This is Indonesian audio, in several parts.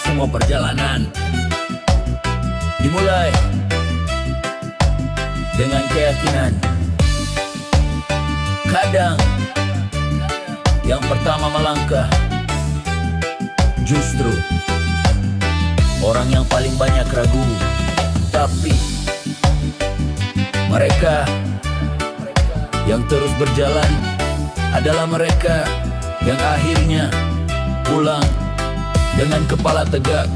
Semua perjalanan dimulai dengan keyakinan. Kadang yang pertama melangkah justru orang yang paling banyak ragu. Tapi mereka yang terus berjalan adalah mereka yang akhirnya pulang dengan kepala tegak.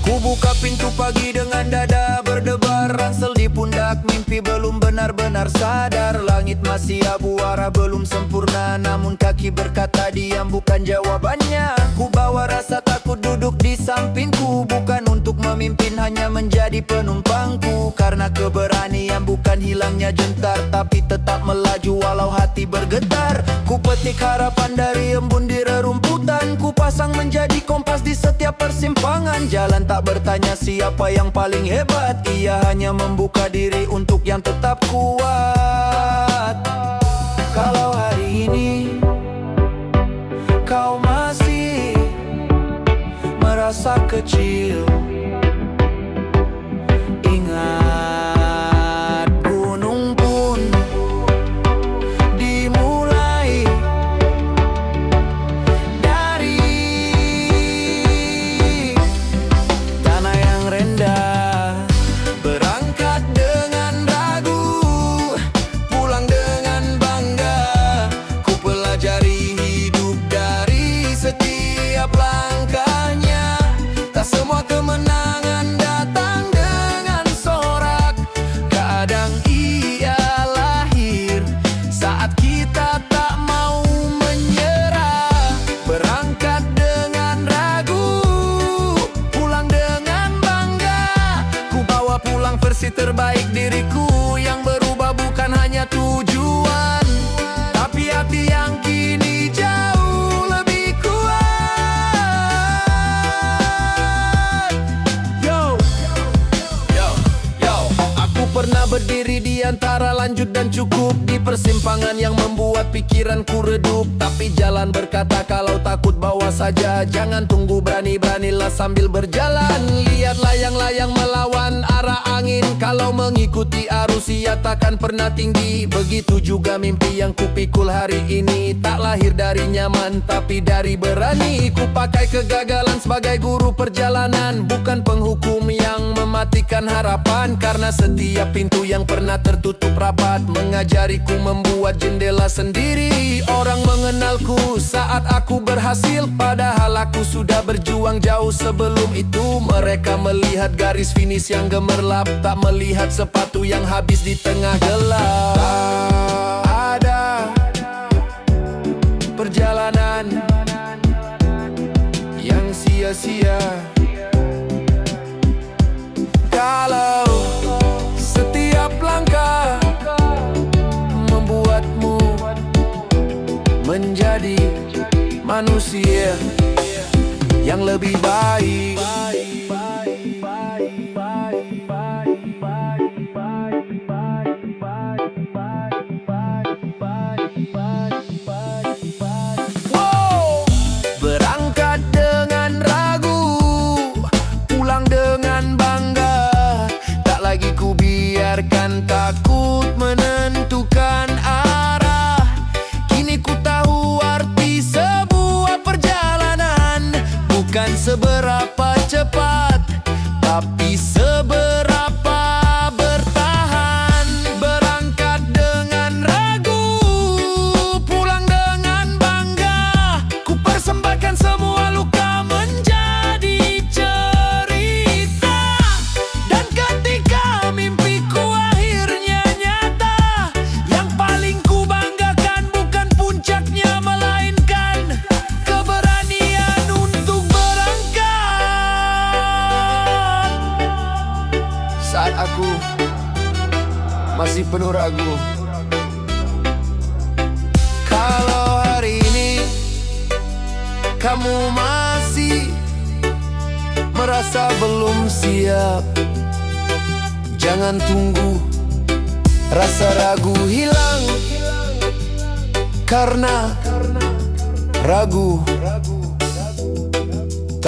Ku buka pintu pagi dengan dada berdebar, ransel di pundak, mimpi belum benar-benar sadar. Langit masih abu, arah belum sempurna, namun kaki berkata diam bukan jawabannya. Ku bawa rasa takut duduk di sampingku, bukan untuk memimpin, hanya menjadi penumpangku. Karena keberanian bukan hilangnya jentar, tapi tetap melaju walau hati bergetar. Ku petik harapan dari embun di rerumputan, ku pasang menjadi kompas di setiap persimpangan. Jalan tak bertanya siapa yang paling hebat, ia hanya membuka diri untuk yang tetap kuat. Kalau hari ini kau masih merasa kecil, ingat gunung pun dimulai dari tanah yang rendah. Berangkat dengan ragu, pulang dengan bangga. Ku pelajari hidup dari setiap langkahnya. Tak semua kemenangan datang dengan sorak, kadang ia lahir saat kita tak mau menyerah. Berangkat dengan ragu, pulang dengan bangga. Ku bawa pulang versi terbaik diriku, yang berubah bukan hanya tujuan, tapi hati yang kini jauh lebih kuat. Yo, yo, yo. Aku pernah berdiri di antara lanjut dan cukup, di persimpangan yang membuat pikiranku redup. Tapi jalan berkata kalau takut bawa saja, jangan tunggu, berani-beranilah sambil berjalan. Lihat layang-layang melawan arah angin, kalau mengikuti arus ia takkan pernah tinggi. Begitu juga mimpi yang kupikul hari ini, tak lahir dari nyaman tapi dari berani. Ku pakai kegagalan sebagai guru perjalanan, bukan penghukum yang mematikan harapan. Karena setiap pintu yang pernah tertutup rapat mengajariku membuat jendela sendiri. Orang mengenalku saat aku berhasil, padahal aku sudah berjuang jauh sebelum itu. Mereka melihat garis finish yang gemerlap, tak melihat sepatu yang habis di tengah gelap. Tak ada perjalanan yang sia-sia kalau setiap langkah membuatmu menjadi manusia yang lebih baik. Wow! Berangkat dengan ragu, pulang dengan bangga. Tak lagi ku biarkan takut menentukan arah. Kini ku tahu arti sebuah perjalanan, bukan seberapa cepat, tapi seberapa bertahan. Berangkat dengan ragu, pulang dengan bangga. Ku persembahkan semua luka menjadi cerita. Dan ketika mimpiku akhirnya nyata, yang paling ku banggakan bukan puncaknya, melainkan keberanian untuk berangkat. Saat aku masih penuh ragu, kalau hari ini kamu masih merasa belum siap, jangan tunggu rasa ragu hilang. Karena ragu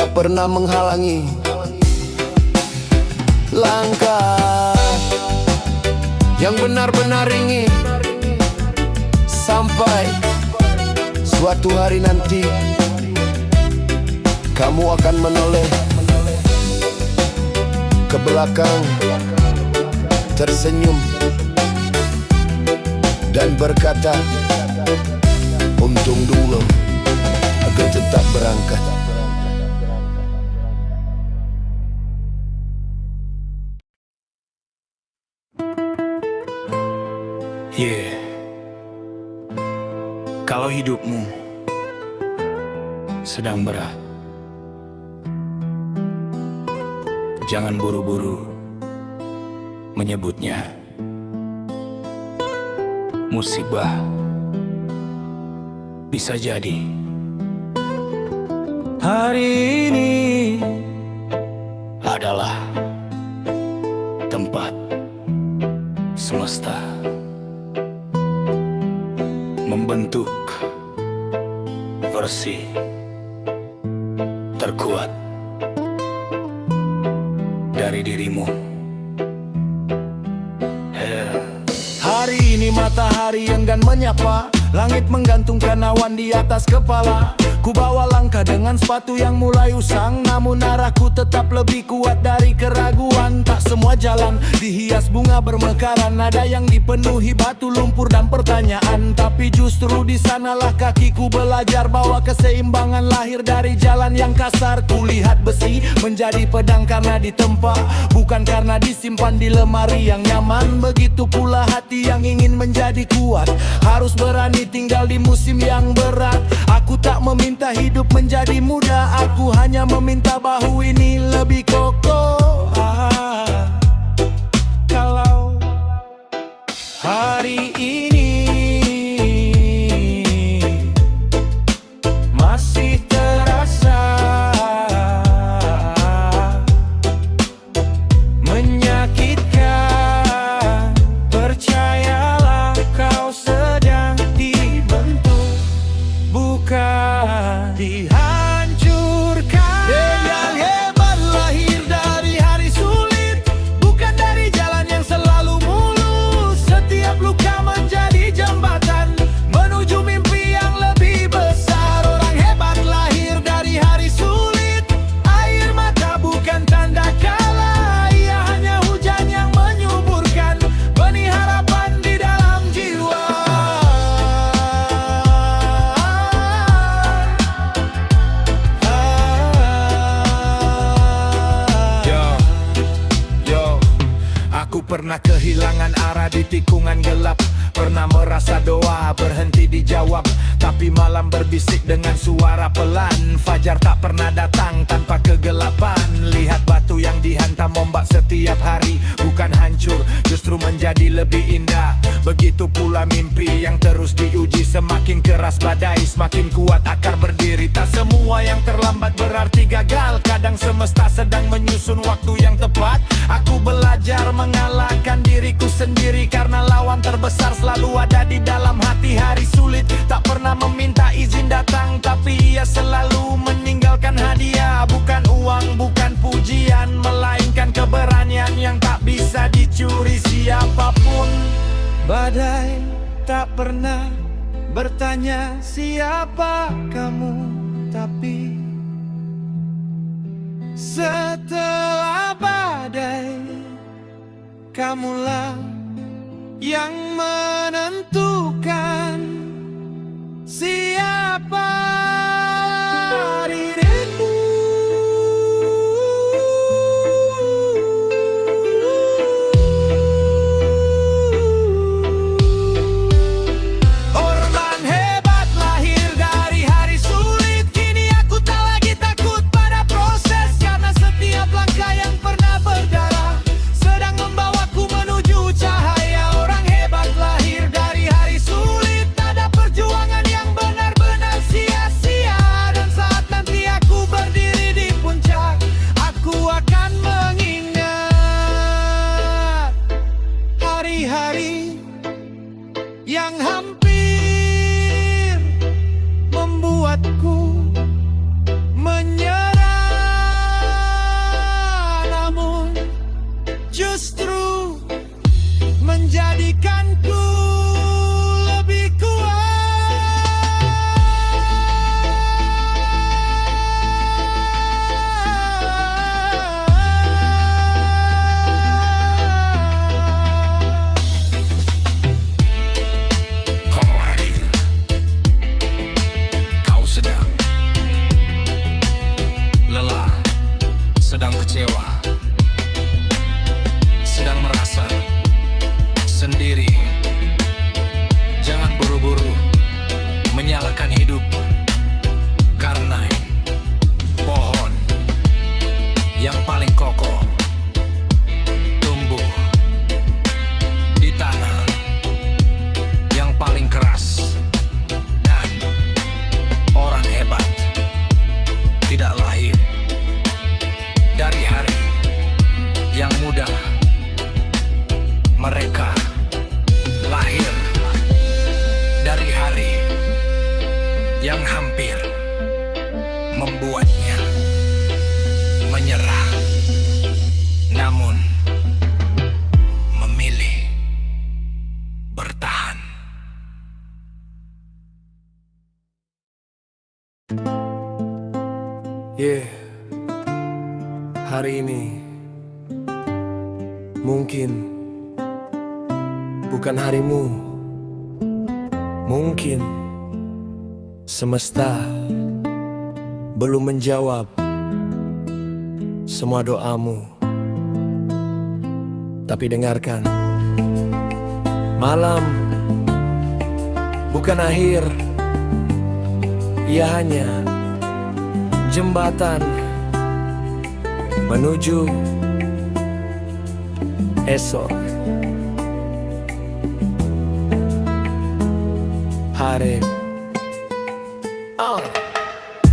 tak pernah menghalangi langkah yang benar-benar ingin sampai suatu hari nanti kamu akan menoleh ke belakang, tersenyum dan berkata, untung dulu aku tetap berangkat. Kalau hidupmu sedang berat, jangan buru-buru menyebutnya musibah. Bisa jadi hari ini adalah tempat semesta membentuk versi terkuat dari dirimu. Hari ini matahari enggan menyapa, langit menggantungkan awan di atas kepala. Ku bawa langkah dengan sepatu yang mulai usang, namun arahku tetap lebih kuat dari keraguan. Tak semua jalan dihias bunga bermekaran, ada yang dipenuhi batu, lumpur dan pertanyaan. Tapi justru di sanalah kakiku belajar bahwa keseimbangan lahir dari jalan yang kasar. Kulihat besi menjadi pedang karena ditempa, bukan karena disimpan di lemari yang nyaman. Begitu pula hati yang ingin menjadi kuat, harus berani tinggal di musim yang berat. Aku tak meminta hidup menjadi mudah, aku hanya meminta bahu ini lebih kokoh. Kalau hari ini masih terasa menyakitkan, percayalah kau sedang dibentuk, bukan dihancurkan. Yang hebat lahir dari hari sulit, bukan dari jalan yang selalu mulus. Setiap luka menjadi jembatan menuju mimpi yang lebih besar. Orang hebat lahir dari hari sulit, air mata bukan tanda kalah, ia hanya hujan yang menyuburkan benih harapan di dalam jiwa. Aku pernah kehilangan arah di tikungan gelap, pernah merasa doa berhenti dijawab, tapi malam berbisik dengan suara pelan. Fajar tak pernah datang tanpa kegelapan. Lihat batu yang dihantam ombak setiap hari, bukan hancur, justru menjadi lebih indah. Begitu pula mimpi yang terus diuji, semakin keras badai, semakin kuat akar berdiri. Tak semua yang terlambat berarti gagal, kadang semesta sedang menyusun waktu yang tepat. Aku belajar mengalahkan diriku sendiri, karena lawan terbesar selalu ada di dalam hati. Hari sulit tak pernah meminta izin datang, tapi ia selalu meninggalkan hadiah. Bukan uang, bukan pujian, melainkan keberanian yang tak bisa dicuri siapapun. Badai tak pernah bertanya siapa kamu, tapi setelah badai, kamulah yang menentukan siapa dirimu. Orman hebat lahir dari hari sulit, kini aku tak lagi takut pada proses, karena setiap langkah yang pernah berdarah sedang membawaku menuju cahaya. Orang hebat lahir dari hari sulit, tak ada perjuangan yang benar-benar sia-sia. Dan saat nanti aku berdiri di puncak, aku akan mengingat hari-hari yang hampir membuatku menyerah. Mereka lahir dari hari yang hampir membuatnya menyerah, namun memilih bertahan. Hari ini mungkin bukan harimu. Mungkin semesta belum menjawab semua doamu. Tapi dengarkan, malam bukan akhir. Ia hanya jembatan menuju esok hari.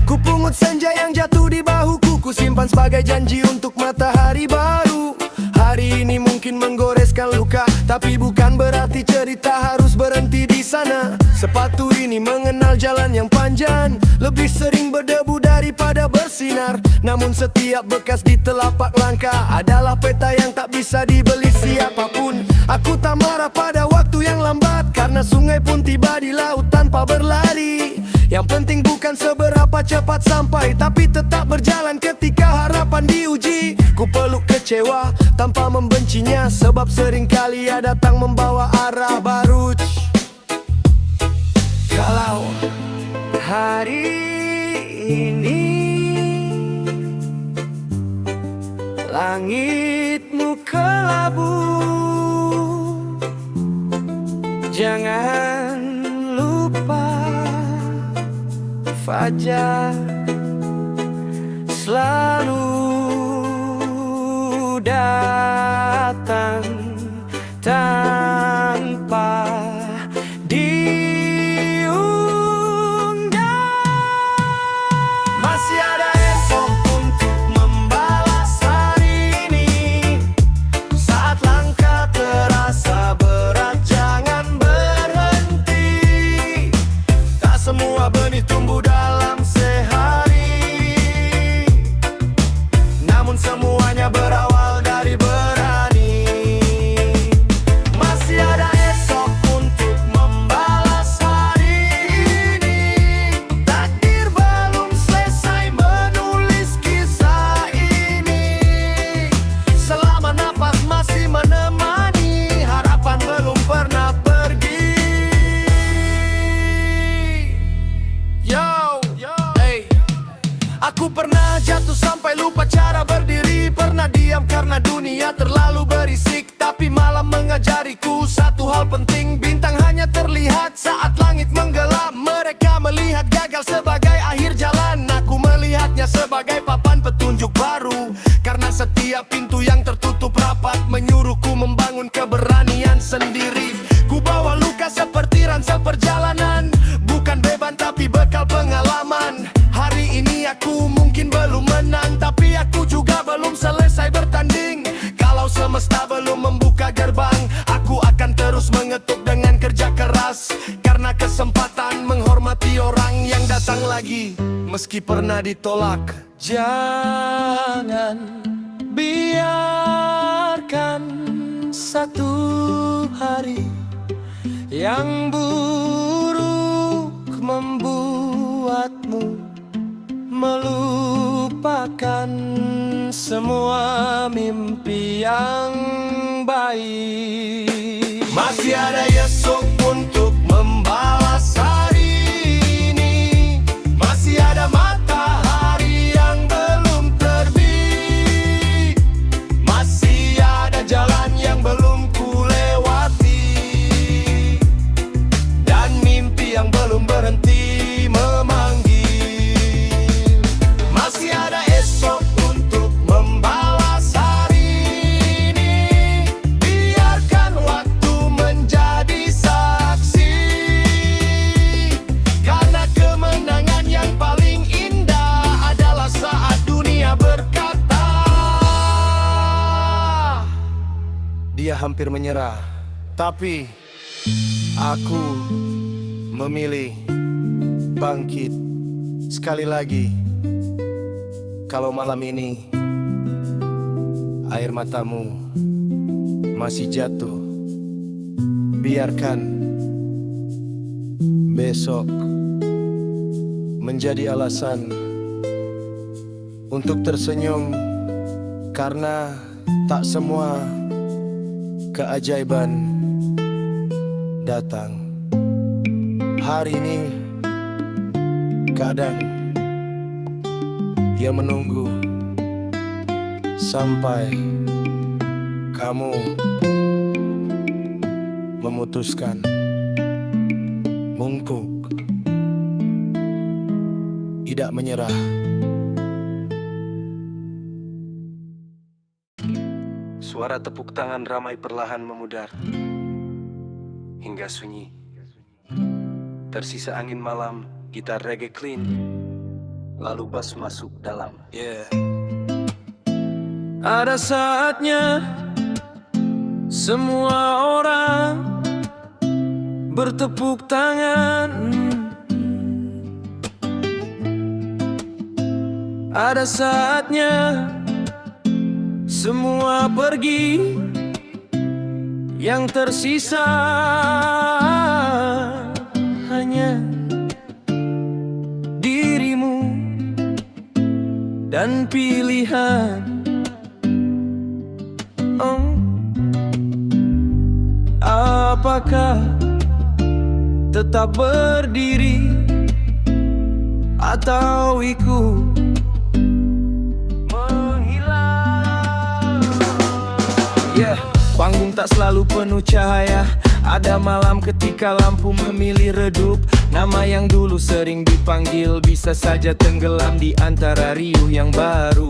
Ku pungut senja yang jatuh di bahuku, ku simpan sebagai janji untuk matahari baru. Hari ini mungkin menggoreskan luka, tapi bukan berarti cerita harus berhenti di sana. Sepatu ini mengenal jalan yang panjang, lebih sering berdebu daripada bersinar. Namun setiap bekas di telapak langkah adalah peta yang tak bisa dibeli siapapun. Aku tak marah pada waktu yang lambat, karena sungai pun tiba di laut tanpa berlari. Yang penting bukan seberapa cepat sampai, tapi tetap berjalan ketika harapan diuji. Ku peluk kecewa tanpa membencinya, sebab seringkali ia datang membawa arah baru. Kalau hari ini langitmu kelabu, jangan lupa fajar selalu datang tanpa diundang. Masih ada esok untuk membalas hari ini. Saat langkah terasa berat, jangan berhenti. Tak semua benih tumbuh dalam sehari, namun semuanya berawal dari berani. Masih ada esok untuk membalas hari ini. Takdir belum selesai menulis kisah ini. Selama napas masih menemani, harapan belum pernah pergi. Aku pernah jatuh sampai lupa cara berdiri, pernah diam karena dunia terlalu berisik. Tapi malam mengajariku satu hal penting, bintang hanya terlihat saat langit menggelap. Mereka melihat gagal sebagai akhir jalan, aku melihatnya sebagai papan petunjuk baru. Karena setiap pintu yang tertutup rapat menyuruhku membangun keberanian sendiri. Ku bawa luka seperti ransel perjalanan, bukan beban tapi bekal pengalaman. Hari ini aku mungkin belum menang, tapi aku juga belum selesai bertanding. Kalau semesta belum membuka gerbang, aku akan terus mengetuk dengan kerja keras. Karena kesempatan menghormati orang yang datang lagi, meski pernah ditolak. Jangan biarkan satu hari yang buruk membuatmu melupakan semua mimpi yang baik. Masih ada esok untuk membalas hari ini. Masih ada matahari yang belum terbit. Masih ada jalan yang belum kulewati, dan mimpi yang belum berhenti memanggil. Masih ada esok untuk membalas hari ini. Biarkan waktu menjadi hampir menyerah. Tapi aku memilih bangkit sekali lagi. Kalau malam ini air matamu masih jatuh, biarkan besok menjadi alasan untuk tersenyum, karena tak semua keajaiban datang hari ini. Kadang dia menunggu sampai kamu memutuskan bungkuk, tidak menyerah. Suara tepuk tangan ramai perlahan memudar hingga sunyi. Tersisa angin malam, gitar reggae clean, lalu bass masuk dalam. Ada saatnya semua orang bertepuk tangan. Ada saatnya semua pergi, yang tersisa hanya dirimu dan pilihan. Apakah tetap berdiri atau ikut menghilang? Panggung tak selalu penuh cahaya. Ada malam ketika lampu memilih redup. Nama yang dulu sering dipanggil bisa saja tenggelam di antara riuh yang baru.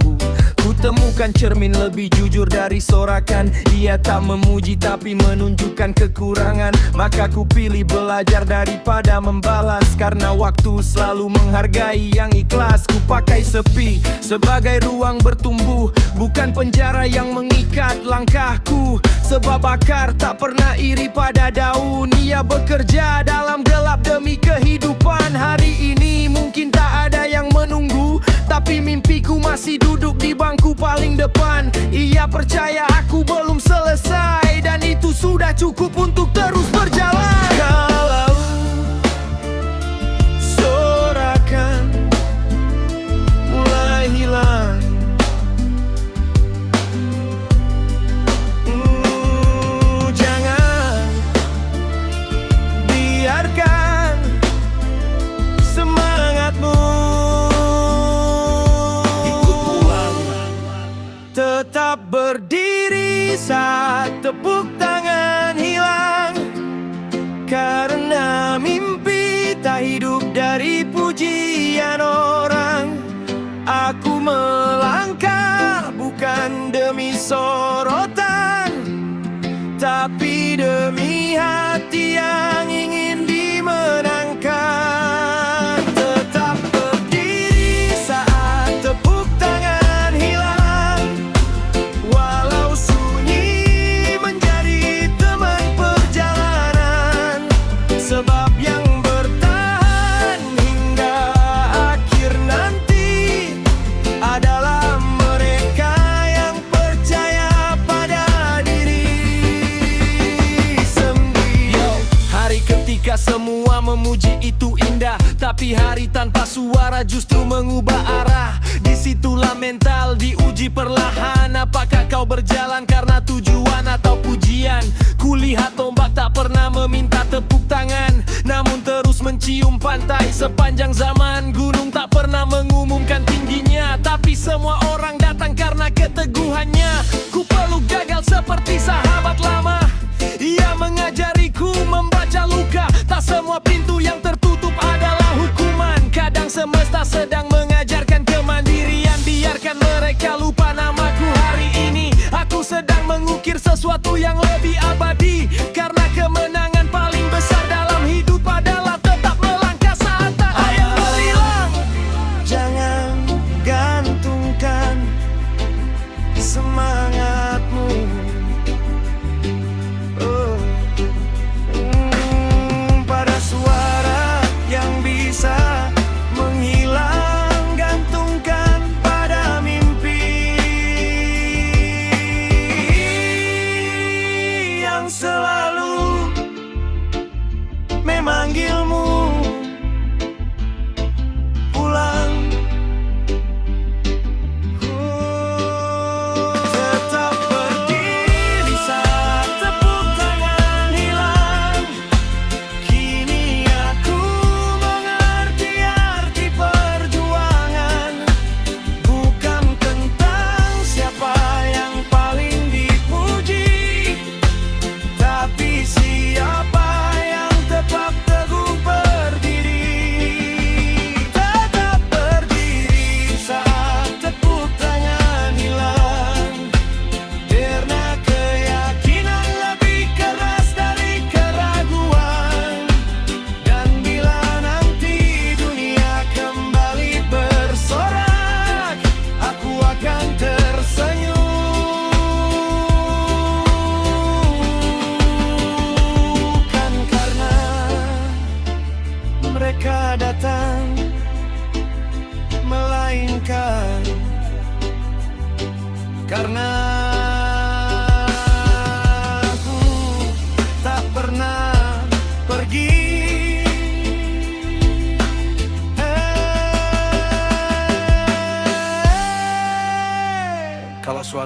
Ku temukan cermin lebih jujur dari sorakan. Dia tak memuji tapi menunjukkan kekurangan. Maka ku pilih belajar daripada membalas, karena waktu selalu menghargai yang ikhlas. Ku pakai sepi sebagai ruang bertumbuh, bukan penjara yang mengikat langkahku. Sebab akar tak pernah iri pada daun. Ia bekerja dalam gelap demi kehidupan. Hari ini mungkin tak ada yang menunggu, tapi mimpiku masih duduk di bangku paling depan. Ia percaya aku belum selesai, dan itu sudah cukup untuk terus berjalan. Kalau sorakan mulai hilang, jangan biarkan semangatmu tetap berdiri saat tepuk tangan hilang. Karena mimpi tak hidup dari pujian orang. Aku melangkah bukan demi sorotan, tapi demi hati yang ingin dimenangkan. Tetap berdiri saat tepuk tangan hilang, walau sunyi menjadi teman perjalanan. Sebab yang bertahan hingga akhir nanti adalah mereka yang percaya pada diri sendiri. Hari ketika semua memuji itu indah, tapi hari tanpa suara justru mengubah arah. Disitulah mental diuji perlahan. Apakah kau berjalan karena tujuan atau pujian? Kulihat ombak tak pernah meminta tepuk tangan, namun terus mencium pantai sepanjang zaman. Gunung tak pernah mengumumkan tingginya, tapi semua orang datang karena keteguhannya. Ku peluk gagal seperti sahabat lama. Ia mengajariku membaca luka. Tak semua pintu yang tertutup adalah hukuman. Kadang semesta sedang mengajarkan kemandirian. Biarkan mereka lupa namaku hari ini. Aku sedang mengukir sesuatu yang lebih abadi. Karena kemenangan paling besar dalam hidup adalah tetap melangkah saat tak ada yang berhilang. Jangan gantungkan semangatmu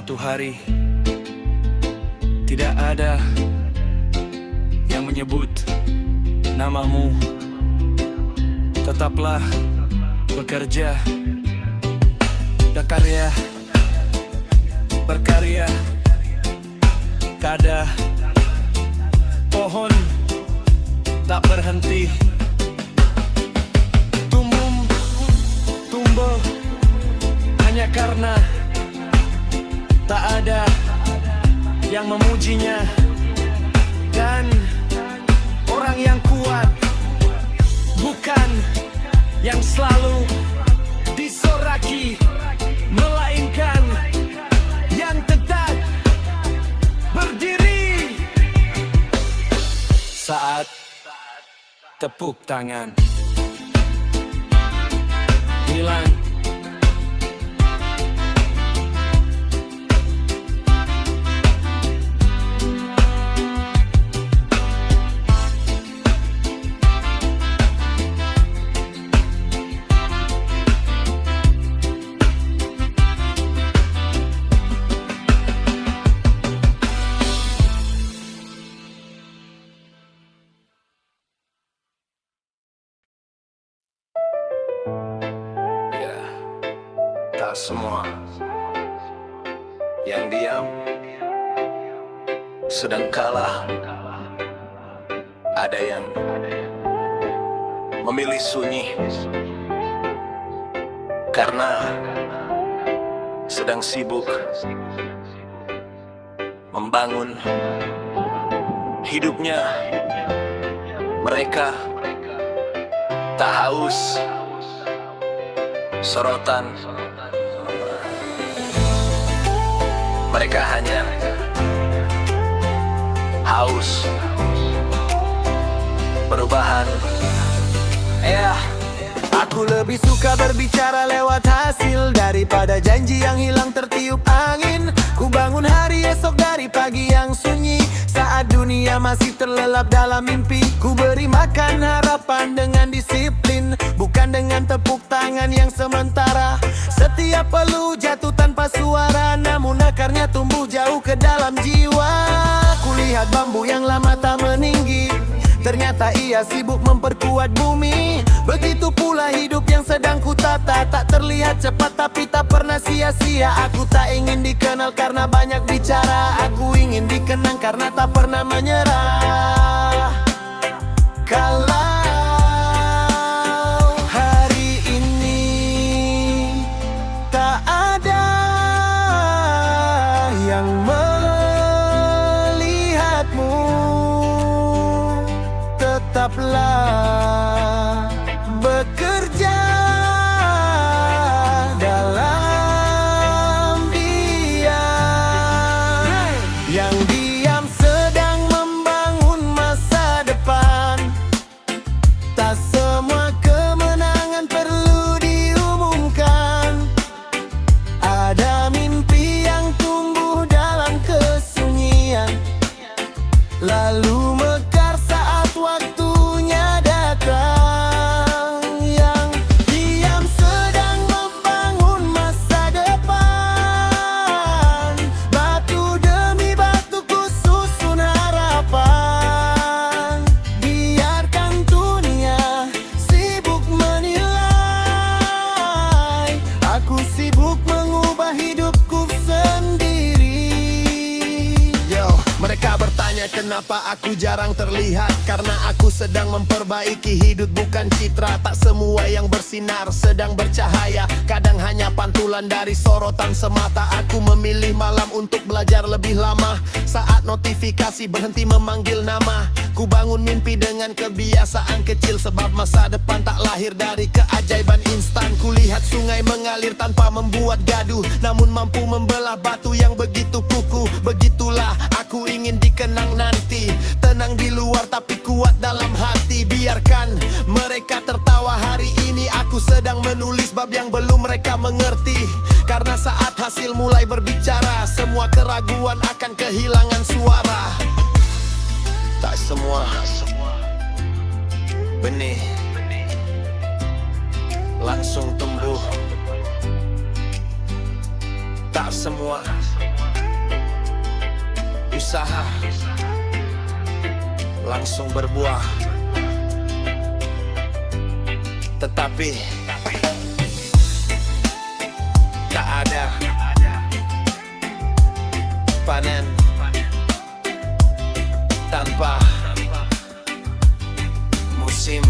suatu hari tidak ada yang menyebut namamu. Tetaplah bekerja dan berkarya. Kada pohon tak berhenti tumbuh hanya karena tak ada yang memujinya. Dan orang yang kuat bukan yang selalu disoraki, melainkan yang tetap berdiri saat tepuk tangan hilang. Tak semua yang diam sedang kalah. Ada yang memilih sunyi karena sedang sibuk membangun hidupnya. Mereka tak haus sorotan. Mereka hanya haus perubahan. Aku lebih suka berbicara lewat hasil daripada janji yang hilang tertiup angin. Ku bangun hari esok dari pagi yang sunyi, saat dunia masih terlelap dalam mimpi. Ku beri makan harapan dengan disiplin, bukan dengan tepuk tangan yang sementara. Setiap peluh jatuh tanpa suara, namun akarnya tumbuh jauh ke dalam jiwa. Kulihat bambu yang lama tak meninggi, ternyata ia sibuk memperkuat bumi. Begitu pula hidup yang sedang ku tata, tak terlihat cepat tapi tak pernah sia-sia. Aku tak ingin dikenal karena banyak bicara, aku ingin dikenang karena tak pernah menyerah. Kalau hari ini tak ada yang melihatmu, tetaplah bekerja dalam diam. Yang diam sedang membangun masa depan. Tak semua kemenangan perlu diumumkan. Ada mimpi yang tumbuh dalam kesunyian, lalu mekar saat waktunya datang. Yang diam sedang membangun masa depan. Batu demi batu ku susun harapan. Biarkan dunia sibuk menilai, aku sibuk mengubah hidupku sendiri. Mereka bertanya kenapa aku jarang terlihat, karena aku sedang memperbaiki hidup bukan citra. Tak semua yang bersinar sedang bercahaya, kadang hanya pantulan dari sorotan semata. Aku memilih malam untuk belajar lebih lama. Saat notifikasi berhenti memanggil nama, ku bangun mimpi dengan kebiasaan kecil. Sebab masa depan tak lahir dari keajaiban instan. Kulihat sungai mengalir tanpa membuat gaduh, namun mampu membelah batu yang begitu kukuh. Begitulah aku ingin dikenang nanti, tenang di luar tapi kuat dalam hati. Biarkan mereka tertawa hari ini, aku sedang menulis bab yang belum mereka mengerti. Karena saat hasil mulai berbicara, semua keraguan akan kehilangan suara. Tak semua benih langsung tumbuh. Tak semua usaha langsung berbuah. Tetapi tak ada panen tanpa musim.